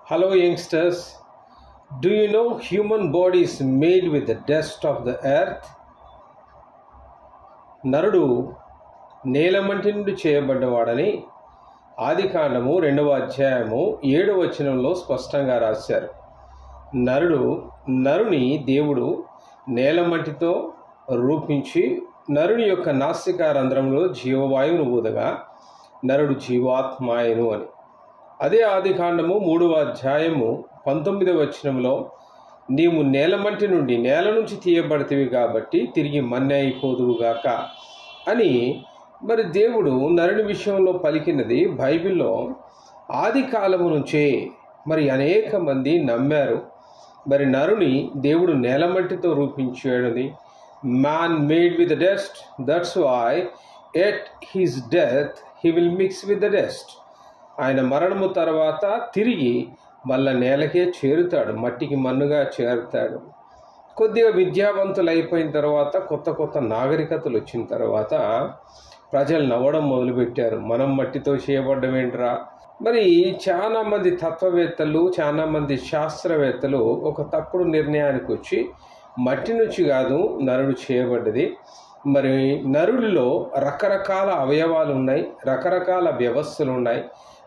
Hello youngsters, do you know human body is made with the dust of the earth? నరుడు నేలమంటి నుండి చేయబడ్డవాడని ఆదికాండము 2వ అధ్యాయము 7వ వచనంలో స్పష్టంగా రాశారు. నరుని దేవుడు నేలమట్టితో రూపించి నరుని యొక్క నాసికా రంధ్రంలో జీవవాయువును ఊదగా నరుడు జీవాత్మాయను అని. అదే ఆదికాండము 3వ అధ్యాయము 19వ వచనంలో నీవు నేల నుంచి తీయబడితివి కాబట్టి తిరిగి మన్నే అయిపోదువుగాక అని మరి దేవుడు నరుని విషయంలో పలికినది బైబిల్లో ఆది కాలము నుంచే మరి అనేక మంది నమ్మారు. మరి నరుని దేవుడు నేలమట్టితో రూపించాడని, man made with dust, that's why at his death he will mix with the dust. ఆయన మరణము తర్వాత తిరిగి మళ్ళా నేలకే చేరుతాడు, మట్టికి మన్నుగా చేరుతాడు. కొద్దిగా విద్యావంతులు అయిపోయిన తర్వాత కొత్త నాగరికతలు వచ్చిన తర్వాత ప్రజలు నవ్వడం మొదలుపెట్టారు. మనం మట్టితో చేయబడ్డమేంట్రా. మరి చాలామంది తత్వవేత్తలు, చాలామంది శాస్త్రవేత్తలు ఒక తప్పుడు నిర్ణయానికి వచ్చి మట్టి నుంచి కాదు నరుడు చేయబడ్డది. మరి నరుడిలో రకరకాల అవయవాలు ఉన్నాయి, రకరకాల వ్యవస్థలు ఉన్నాయి.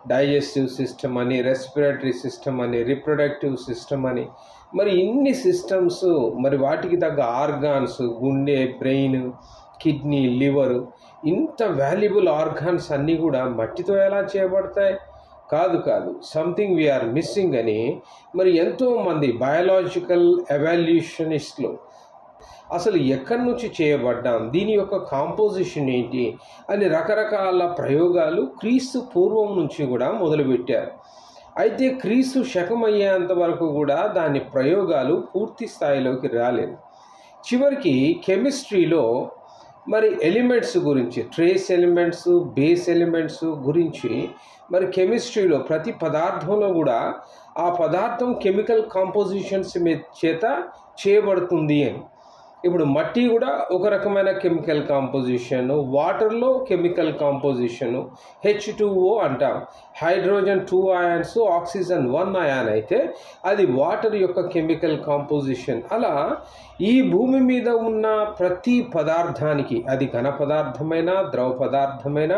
డైజెస్టివ్ సిస్టమ్ అని, రెస్పిరేటరీ సిస్టమ్ అని, రిప్రొడక్టివ్ సిస్టమ్ అని, మరి ఇన్ని సిస్టమ్స్, మరి వాటికి తగ్గ ఆర్గాన్స్, గుండె, బ్రెయిన్, కిడ్నీ, లివరు, ఇంత వాల్యుబుల్ ఆర్గాన్స్ అన్నీ కూడా మట్టితో ఎలా చేయబడతాయి? కాదు, సంథింగ్ వీఆర్ మిస్సింగ్ అని మరి ఎంతోమంది బయాలజికల్ ఎవాల్యూషనిస్టులు అసలు ఎక్కడి నుంచి చేయబడ్డాం, దీని యొక్క కాంపోజిషన్ ఏంటి అని రకరకాల ప్రయోగాలు క్రీస్తు పూర్వం నుంచి కూడా మొదలుపెట్టారు. అయితే క్రీస్తు శకం అయ్యేంత వరకు కూడా దాని ప్రయోగాలు పూర్తి స్థాయిలోకి రాలేదు. చివరికి కెమిస్ట్రీలో మరి ఎలిమెంట్స్ గురించి, ట్రేస్ ఎలిమెంట్స్, బేస్ ఎలిమెంట్స్ గురించి మరి కెమిస్ట్రీలో ప్రతి పదార్థంలో కూడా ఆ పదార్థం కెమికల్ కాంపోజిషన్స్ చేత చేయబడుతుంది అని. ఇప్పుడు మట్టి కూడా ఒక రకమైన కెమికల్ కాంపోజిషన్, వాటర్లో కెమికల్ కాంపోజిషను H2O అంటాం. హైడ్రోజన్ 2 అయాన్స్, ఆక్సిజన్ 1 అయాన్ అయితే అది వాటర్ యొక్క కెమికల్ కాంపోజిషన్. అలా ఈ భూమి మీద ఉన్న ప్రతి పదార్థానికి, అది ఘన పదార్థమైన, ద్రవ పదార్థమైన,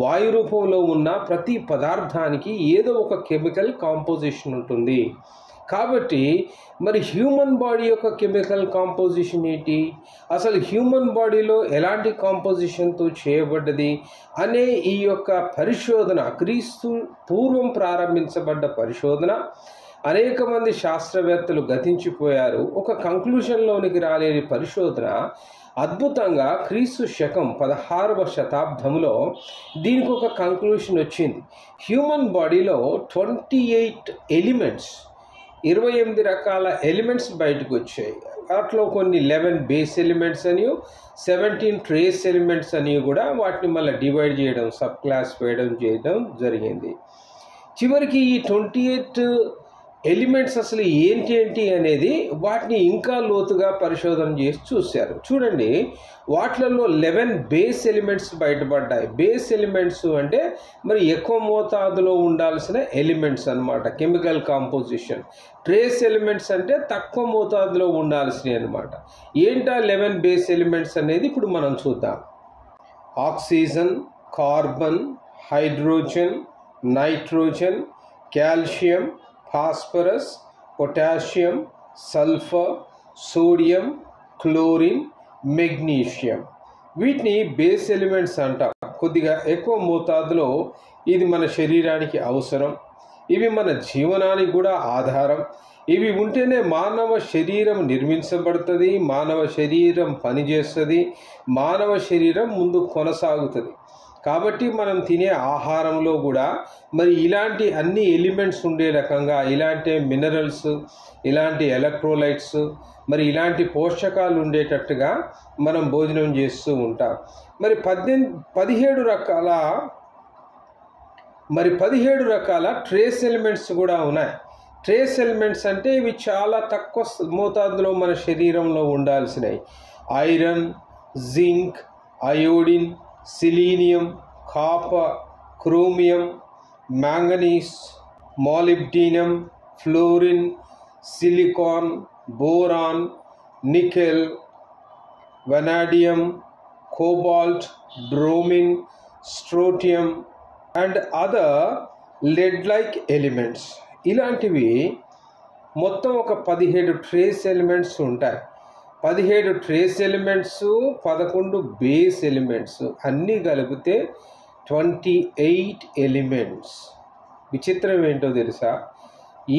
వాయు రూపంలో ఉన్న ప్రతి పదార్థానికి ఏదో ఒక కెమికల్ కాంపోజిషన్ ఉంటుంది. కాబట్టి మరి హ్యూమన్ బాడీ యొక్క కెమికల్ కాంపోజిషన్ ఏంటి, అసలు హ్యూమన్ బాడీలో ఎలాంటి కాంపోజిషన్తో చేయబడ్డది అనే ఈ యొక్క పరిశోధన, క్రీస్తు పూర్వం ప్రారంభించబడ్డ పరిశోధన, అనేక మంది శాస్త్రవేత్తలు గతించిపోయారు. ఒక కంక్లూషన్లోనికి రాలేని పరిశోధన అద్భుతంగా క్రీస్తు శకం 16వ శతాబ్దంలో దీనికి ఒక కంక్లూషన్ వచ్చింది. హ్యూమన్ బాడీలో 28 ఎలిమెంట్స్, 28 రకాల ఎలిమెంట్స్ బయటకు వచ్చాయి. వాటిలో కొన్ని 11 బేస్ ఎలిమెంట్స్ అని, 17 ట్రేస్ ఎలిమెంట్స్ అని కూడా వాటిని మళ్ళీ డివైడ్ చేయడం, సబ్ క్లాస్ చేయడం జరిగింది. చివరికి ఈ 28 ఎలిమెంట్స్ అసలు ఏంటి అనేది వాటిని ఇంకా లోతుగా పరిశోధన చేసి చూశారు. చూడండి, వాటిలలో 11 బేస్ ఎలిమెంట్స్ బయటపడ్డాయి. బేస్ ఎలిమెంట్స్ అంటే మరి ఎక్కువ మోతాదులో ఉండాల్సిన ఎలిమెంట్స్ అన్నమాట, కెమికల్ కాంపోజిషన్. ట్రేస్ ఎలిమెంట్స్ అంటే తక్కువ మోతాదులో ఉండాల్సినవి అన్నమాట. ఏంటా 11 బేస్ ఎలిమెంట్స్ అనేది ఇప్పుడు మనం చూద్దాం. Oxygen, carbon, hydrogen, nitrogen, calcium, phosphorus, potassium, sulphur, sodium, chlorine, magnesium. వీటిని బేస్ ఎలిమెంట్స్ అంటాం. కొద్దిగా ఎక్కువ మోతాదులో ఇది మన శరీరానికి అవసరం. ఇవి మన జీవనానికి కూడా ఆధారం. ఇవి ఉంటేనే మానవ శరీరం నిర్మించబడుతుంది, మానవ శరీరం పనిచేస్తుంది, మానవ శరీరం ముందు కొనసాగుతుంది. కాబట్టి మనం తినే ఆహారంలో కూడా మరి ఇలాంటి అన్ని ఎలిమెంట్స్ ఉండే రకంగా, ఇలాంటి మినరల్స్, ఇలాంటి ఎలక్ట్రోలైట్స్, మరి ఇలాంటి పోషకాలు ఉండేటట్టుగా మనం భోజనం చేస్తూ ఉంటాం. మరి 17 రకాల ట్రేస్ ఎలిమెంట్స్ కూడా ఉన్నాయి. ట్రేస్ ఎలిమెంట్స్ అంటే ఇవి చాలా తక్కువ మోతాదులో మన శరీరంలో ఉండాల్సినవి. Iron, zinc, iodine, selenium, copper, chromium, manganese, molybdenum, fluorine, silicon, boron, nickel, vanadium, cobalt, bromine, strontium and other lead like elements. ఇలాంటివి మొత్తం ఒక 17 ట్రేస్ ఎలిమెంట్స్ ఉంటాయి. 17 ట్రేస్ ఎలిమెంట్స్, 11 బేస్ ఎలిమెంట్స్ అన్నీ కలిపితే 28 ఎలిమెంట్స్. విచిత్రం ఏంటో తెలుసా?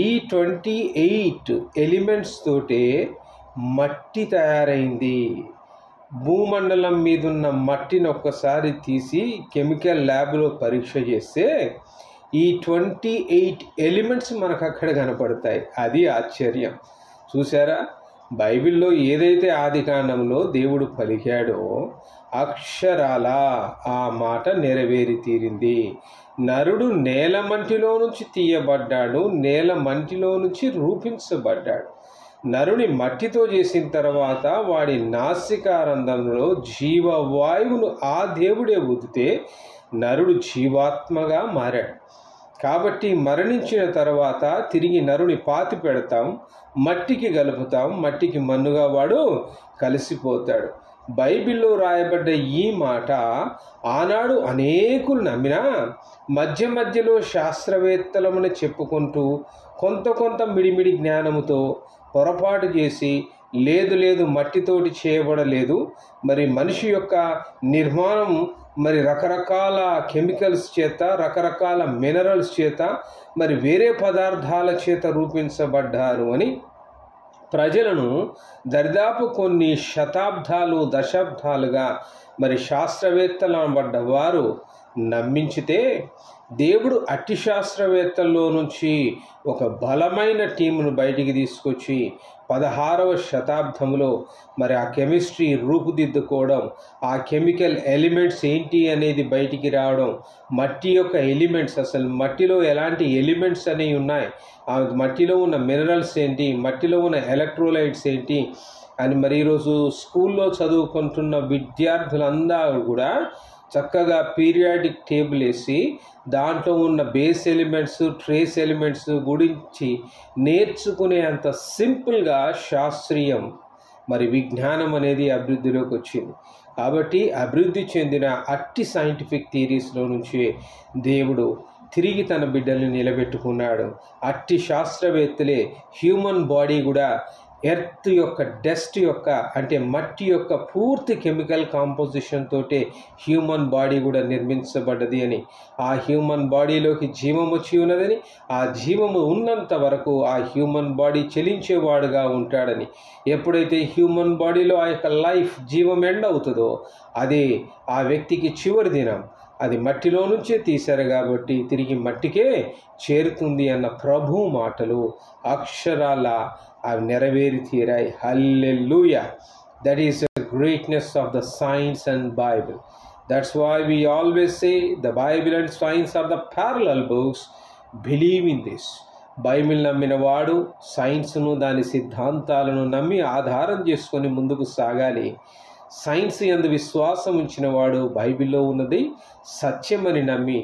ఈ 28 ఎలిమెంట్స్ తోటే మట్టి తయారైంది. భూమండలం మీదున్న మట్టిని ఒక్కసారి తీసి కెమికల్ ల్యాబ్లో పరీక్ష చేస్తే ఈ 28 ఎలిమెంట్స్ మనకు అక్కడ కనపడతాయి. అది ఆశ్చర్యం. చూసారా? బైబిల్లో ఏదైతే ఆదికాండంలో దేవుడు పలికాడో అక్షరాల ఆ మాట నెరవేరి తీరింది. నరుడు నేల మంటిలో నుంచి తీయబడ్డాడు, నేల మంటిలో నుంచి రూపించబడ్డాడు. నరుని మట్టితో చేసిన తర్వాత వాడి నాసికారంధ్రంలో జీవవాయువును ఆ దేవుడే ఊదితే నరుడు జీవాత్మగా మారాడు. కాబట్టి మరణించిన తర్వాత తిరిగి నరుని పాతి పెడతాం, మట్టికి కలుపుతాం, మట్టికి మన్నుగా వాడు కలిసిపోతాడు. బైబిల్లో రాయబడ్డ ఈ మాట ఆనాడు అనేకులు నమ్మినా మధ్య మధ్యలో శాస్త్రవేత్తలమని చెప్పుకుంటూ కొంత మిడిమిడి జ్ఞానముతో పొరపాటు చేసి లేదు మట్టితోటి చేయబడలేదు, మరి మనిషి యొక్క నిర్మాణం మరి రకరకాల కెమికల్స్ చేత, రకరకాల మినరల్స్ చేత, మరి వేరే పదార్థాల చేత రూపించబడ్డారు అని ప్రజలను దరిదాపు కొన్ని శతాబ్దాలు, దశాబ్దాలుగా మరి శాస్త్రవేత్తలు అనబడ్డ వారు నమ్మించితే దేవుడు అట్టి శాస్త్రవేత్తల్లో నుంచి ఒక బలమైన టీమును బయటికి తీసుకొచ్చి 16వ శతాబ్దంలో మరి ఆ కెమిస్ట్రీ రూపుదిద్దుకోవడం, ఆ కెమికల్ ఎలిమెంట్స్ ఏంటి అనేది బయటికి రావడం, మట్టి యొక్క ఎలిమెంట్స్, అసలు మట్టిలో ఎలాంటి ఎలిమెంట్స్ అనేవి ఉన్నాయి, ఆ మట్టిలో ఉన్న మినరల్స్ ఏంటి, మట్టిలో ఉన్న ఎలక్ట్రోలైట్స్ ఏంటి అని మరి ఈరోజు స్కూల్లో చదువుకుంటున్న విద్యార్థులందరూ కూడా చక్కగా పీరియాడిక్ టేబుల్ వేసి దాంట్లో ఉన్న బేస్ ఎలిమెంట్స్, ట్రేస్ ఎలిమెంట్స్ గురించి నేర్చుకునే అంత సింపుల్గా శాస్త్రీయం మరి విజ్ఞానం అనేది అభివృద్ధిలోకి వచ్చింది. కాబట్టి అభివృద్ధి చెందిన అట్టి సైంటిఫిక్ థియరీస్లో నుంచి దేవుడు తిరిగి తన బిడ్డల్ని నిలబెట్టుకున్నాడు. అట్టి శాస్త్రవేత్తలే హ్యూమన్ బాడీ కూడా ఎర్త్ యొక్క డస్ట్ యొక్క అంటే మట్టి యొక్క పూర్తి కెమికల్ కాంపోజిషన్ తోటే హ్యూమన్ బాడీ కూడా నిర్మించబడ్డది అని, ఆ హ్యూమన్ బాడీలోకి జీవం వచ్చి ఉన్నదని, ఆ జీవము ఉన్నంత వరకు ఆ హ్యూమన్ బాడీ చెలించేవాడుగా ఉంటాడని, ఎప్పుడైతే హ్యూమన్ బాడీలో ఆ యొక్క లైఫ్ జీవం ఎండ్ అవుతుందో అదే ఆ వ్యక్తికి చివరి దినం. అది మట్టిలో నుంచే తీశారు కాబట్టి తిరిగి మట్టికే చేరుతుంది అన్న ప్రభు మాటలు అక్షరాల అవి నెరవేరి తీరాయి. Hallelujah. That is the greatness of the science and Bible. That's why we always say the Bible and science are the parallel books. Believe in this. Bible నమ్మిన వాడు సైన్స్ను దాని సిద్ధాంతాలను నమ్మి ఆధారం చేసుకొని ముందుకు సాగాలి. సైన్స్ యందు విశ్వాసం ఉంచిన వాడు బైబిల్లో ఉన్నది సత్యమని నమ్మి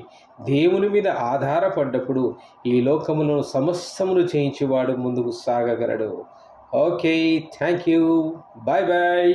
దేవుని మీద ఆధారపడ్డప్పుడు ఈ లోకమును సమస్తమును చేయించేవాడు ముందుకు సాగగలడు. Okay, thank you, bye bye.